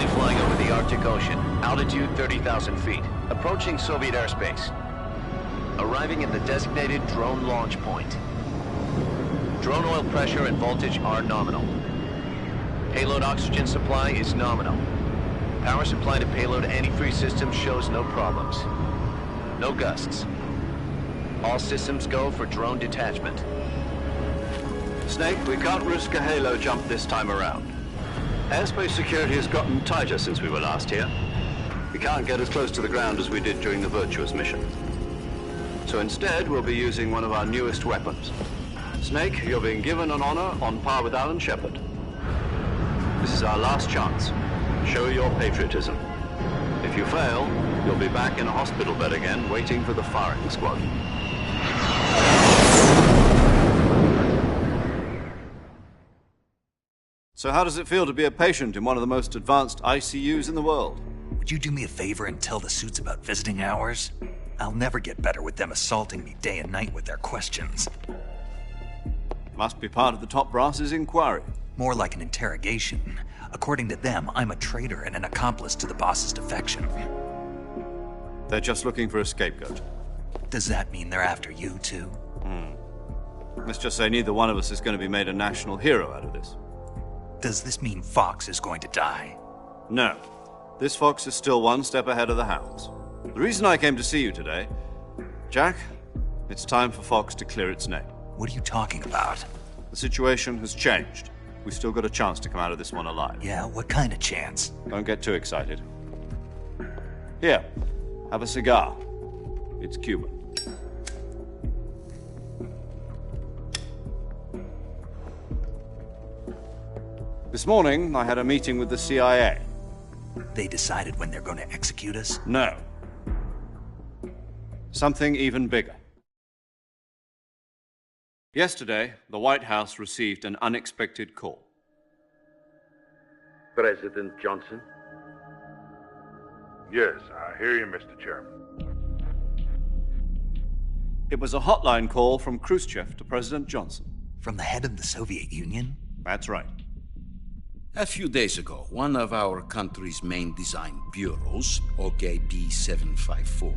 Currently flying over the Arctic Ocean. Altitude 30,000 feet. Approaching Soviet airspace. Arriving at the designated drone launch point. Drone oil pressure and voltage are nominal. Payload oxygen supply is nominal. Power supply to payload antifreeze system shows no problems. No gusts. All systems go for drone detachment. Snake, we can't risk a halo jump this time around. Airspace security has gotten tighter since we were last here. We can't get as close to the ground as we did during the Virtuous mission. So instead, we'll be using one of our newest weapons. Snake, you're being given an honor on par with Alan Shepard. This is our last chance. Show your patriotism. If you fail, you'll be back in a hospital bed again, waiting for the firing squad. So how does it feel to be a patient in one of the most advanced ICUs in the world? Would you do me a favor and tell the suits about visiting hours? I'll never get better with them assaulting me day and night with their questions. Must be part of the top brass's inquiry. More like an interrogation. According to them, I'm a traitor and an accomplice to the boss's defection. They're just looking for a scapegoat. Does that mean they're after you, too? Let's just say neither one of us is going to be made a national hero out of this. Does this mean Fox is going to die? No. This fox is still one step ahead of the hounds. The reason I came to see you today, Jack, it's time for Fox to clear its name. What are you talking about? The situation has changed. We've still got a chance to come out of this one alive. Yeah, what kind of chance? Don't get too excited. Here, have a cigar. It's Cuban. This morning, I had a meeting with the CIA. They decided when they're going to execute us? No. Something even bigger. Yesterday, the White House received an unexpected call. President Johnson? Yes, I hear you, Mr. Chairman. It was a hotline call from Khrushchev to President Johnson. From the head of the Soviet Union? That's right. A few days ago, one of our country's main design bureaus, OKB 754,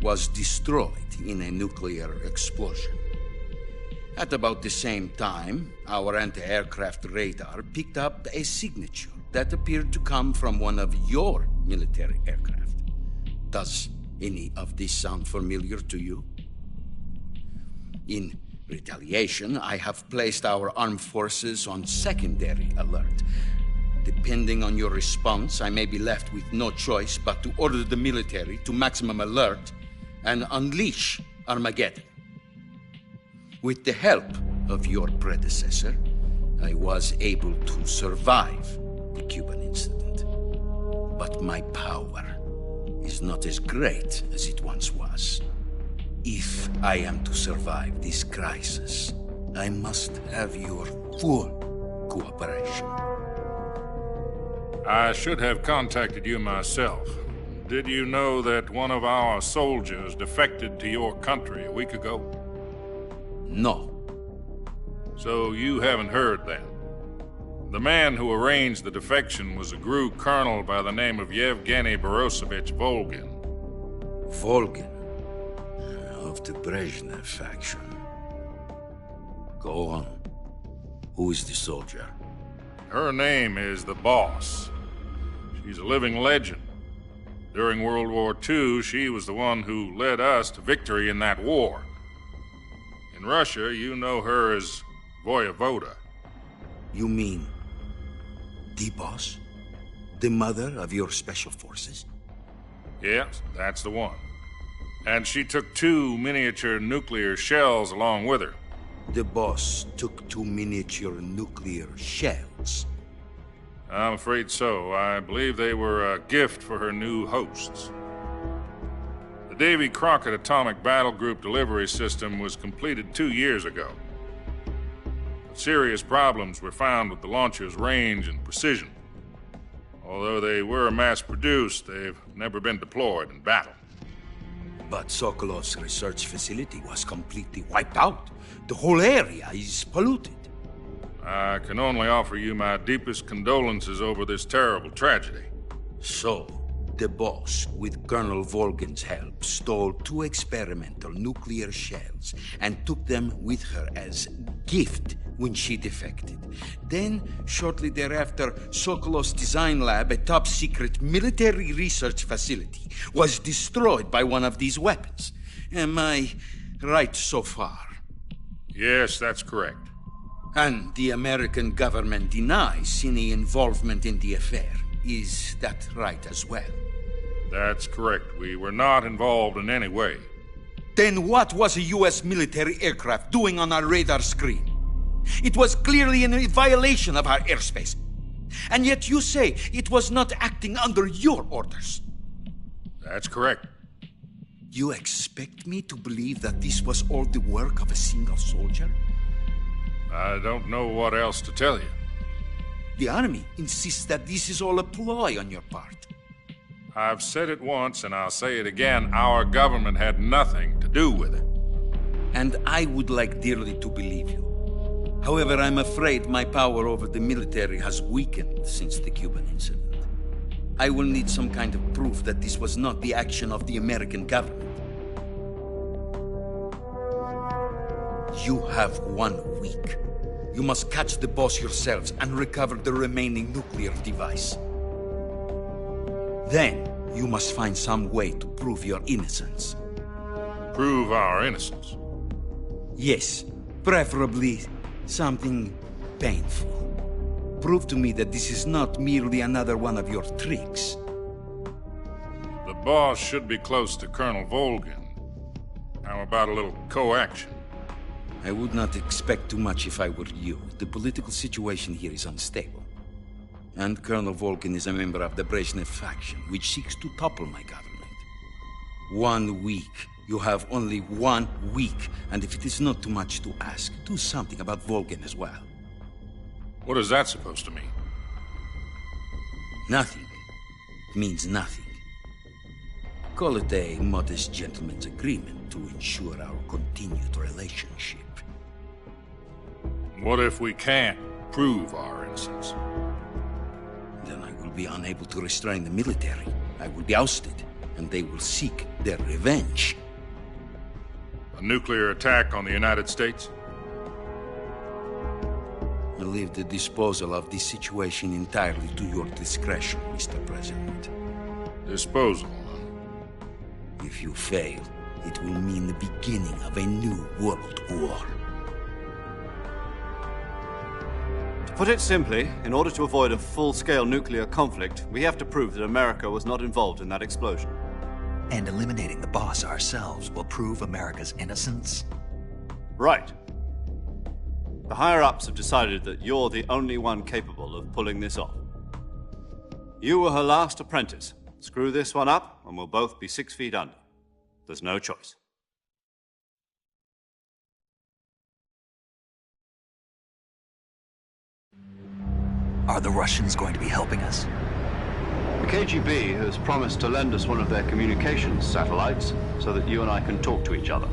was destroyed in a nuclear explosion. At about the same time, our anti-aircraft radar picked up a signature that appeared to come from one of your military aircraft. Does any of this sound familiar to you? In retaliation, I have placed our armed forces on secondary alert. Depending on your response, I may be left with no choice but to order the military to maximum alert and unleash Armageddon. With the help of your predecessor, I was able to survive the Cuban incident. But my power is not as great as it once was. If I am to survive this crisis, I must have your full cooperation. I should have contacted you myself. Did you know that one of our soldiers defected to your country a week ago? No. So you haven't heard then. The man who arranged the defection was a GRU colonel by the name of Yevgeny Borosovich Volgin. Volgin? Of the Brezhnev faction. Go on. Who is the soldier? Her name is the Boss. She's a living legend. During World War II, she was the one who led us to victory in that war. In Russia, you know her as Voyevoda. You mean the Boss? The mother of your special forces? Yes, that's the one. And she took 2 miniature nuclear shells along with her. The Boss took 2 miniature nuclear shells. I'm afraid so. I believe they were a gift for her new hosts. The Davy Crockett Atomic Battle Group delivery system was completed 2 years ago. But serious problems were found with the launcher's range and precision. Although they were mass-produced, they've never been deployed in battle. But Sokolov's research facility was completely wiped out. The whole area is polluted. I can only offer you my deepest condolences over this terrible tragedy. So, the boss, with Colonel Volgin's help, stole 2 experimental nuclear shells and took them with her as gift when she defected. Then, shortly thereafter, Sokolov's design lab, a top-secret military research facility, was destroyed by one of these weapons. Am I right so far? Yes, that's correct. And the American government denies any involvement in the affair. Is that right as well? That's correct. We were not involved in any way. Then what was a U.S. military aircraft doing on our radar screen? It was clearly in violation of our airspace. And yet you say it was not acting under your orders. That's correct. You expect me to believe that this was all the work of a single soldier? I don't know what else to tell you. The army insists that this is all a ploy on your part. I've said it once and I'll say it again. Our government had nothing to do with it. And I would like dearly to believe you. However, I'm afraid my power over the military has weakened since the Cuban incident. I will need some kind of proof that this was not the action of the American government. You have 1 week. You must catch the boss yourselves and recover the remaining nuclear device. Then, you must find some way to prove your innocence. Prove our innocence? Yes, preferably something painful. Prove to me that this is not merely another one of your tricks. The boss should be close to Colonel Volgin. How about a little co-action? I would not expect too much if I were you. The political situation here is unstable. And Colonel Volgin is a member of the Brezhnev faction, which seeks to topple my government. 1 week. You have only 1 week, and if it is not too much to ask, do something about Volgin as well. What is that supposed to mean? Nothing. It means nothing. Call it a modest gentleman's agreement to ensure our continued relationship. What if we can't prove our innocence? Then I will be unable to restrain the military. I will be ousted, and they will seek their revenge. A nuclear attack on the United States? I leave the disposal of this situation entirely to your discretion, Mr. President. Disposal, huh? If you fail, it will mean the beginning of a new world war. To put it simply, in order to avoid a full-scale nuclear conflict, we have to prove that America was not involved in that explosion. And eliminating the boss ourselves will prove America's innocence? Right. The higher-ups have decided that you're the only one capable of pulling this off. You were her last apprentice. Screw this one up, and we'll both be 6 feet under. There's no choice. Are the Russians going to be helping us? The KGB has promised to lend us one of their communications satellites so that you and I can talk to each other.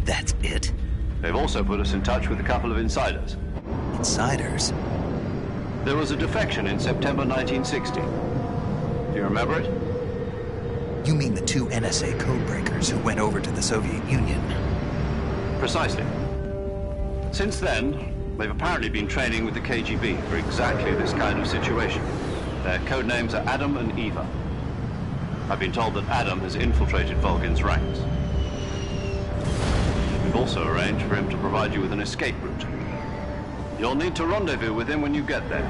That's it? They've also put us in touch with a couple of insiders. Insiders? There was a defection in September 1960. Do you remember it? You mean the 2 NSA codebreakers who went over to the Soviet Union? Precisely. Since then, they've apparently been training with the KGB for exactly this kind of situation. Their code names are Adam and Eva. I've been told that Adam has infiltrated Volgin's ranks. We've also arranged for him to provide you with an escape route. You'll need to rendezvous with him when you get there.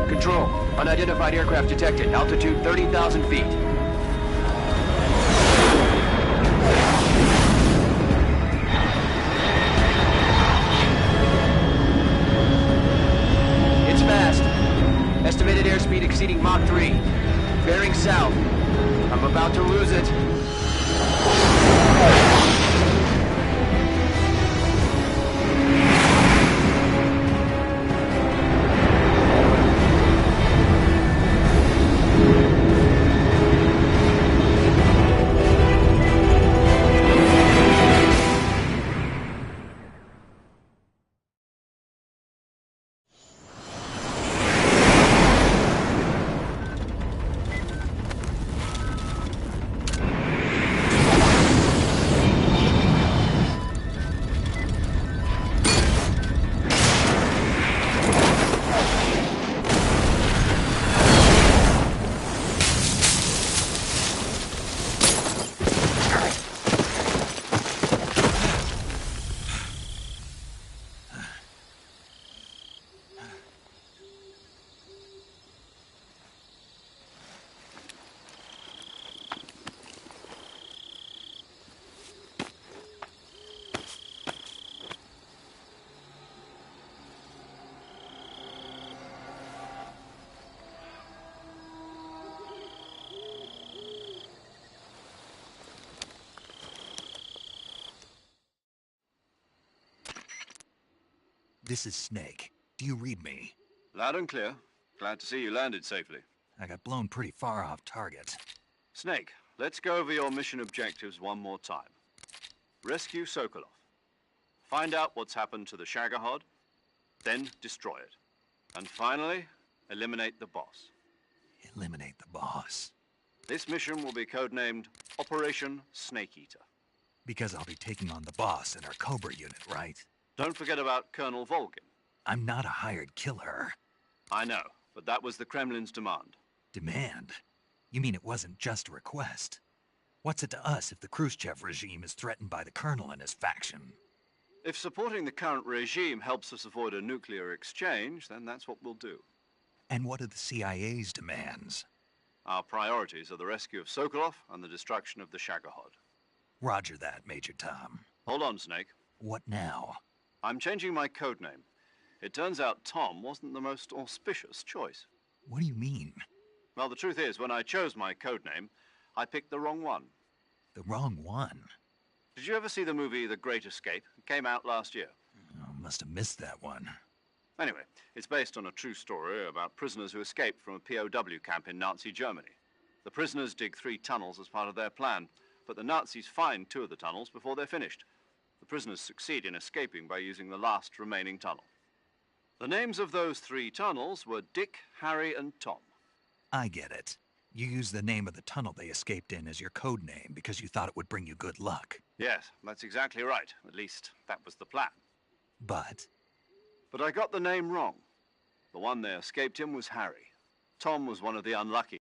Control, unidentified aircraft detected. Altitude 30,000 feet. It's fast. Estimated airspeed exceeding Mach 3. Bearing south. I'm about to lose it. This is Snake. Do you read me? Loud and clear. Glad to see you landed safely. I got blown pretty far off target. Snake, let's go over your mission objectives one more time. Rescue Sokolov. Find out what's happened to the Shagohod, then destroy it. And finally, eliminate the boss. Eliminate the boss. This mission will be codenamed Operation Snake Eater. Because I'll be taking on the boss in our Cobra unit, right? Don't forget about Colonel Volgin. I'm not a hired killer. I know, but that was the Kremlin's demand. Demand? You mean it wasn't just a request? What's it to us if the Khrushchev regime is threatened by the Colonel and his faction? If supporting the current regime helps us avoid a nuclear exchange, then that's what we'll do. And what are the CIA's demands? Our priorities are the rescue of Sokolov and the destruction of the Shagohod. Roger that, Major Tom. Hold on, Snake. What now? I'm changing my codename. It turns out Tom wasn't the most auspicious choice. What do you mean? Well, the truth is, when I chose my codename, I picked the wrong one. The wrong one? Did you ever see the movie The Great Escape? It came out last year. Oh, must have missed that one. Anyway, it's based on a true story about prisoners who escaped from a POW camp in Nazi Germany. The prisoners dig 3 tunnels as part of their plan, but the Nazis find 2 of the tunnels before they're finished. The prisoners succeed in escaping by using the last remaining tunnel. The names of those 3 tunnels were Dick, Harry, and Tom. I get it. You used the name of the tunnel they escaped in as your code name because you thought it would bring you good luck. Yes, that's exactly right. At least, that was the plan. But But I got the name wrong. The one they escaped in was Harry. Tom was one of the unlucky.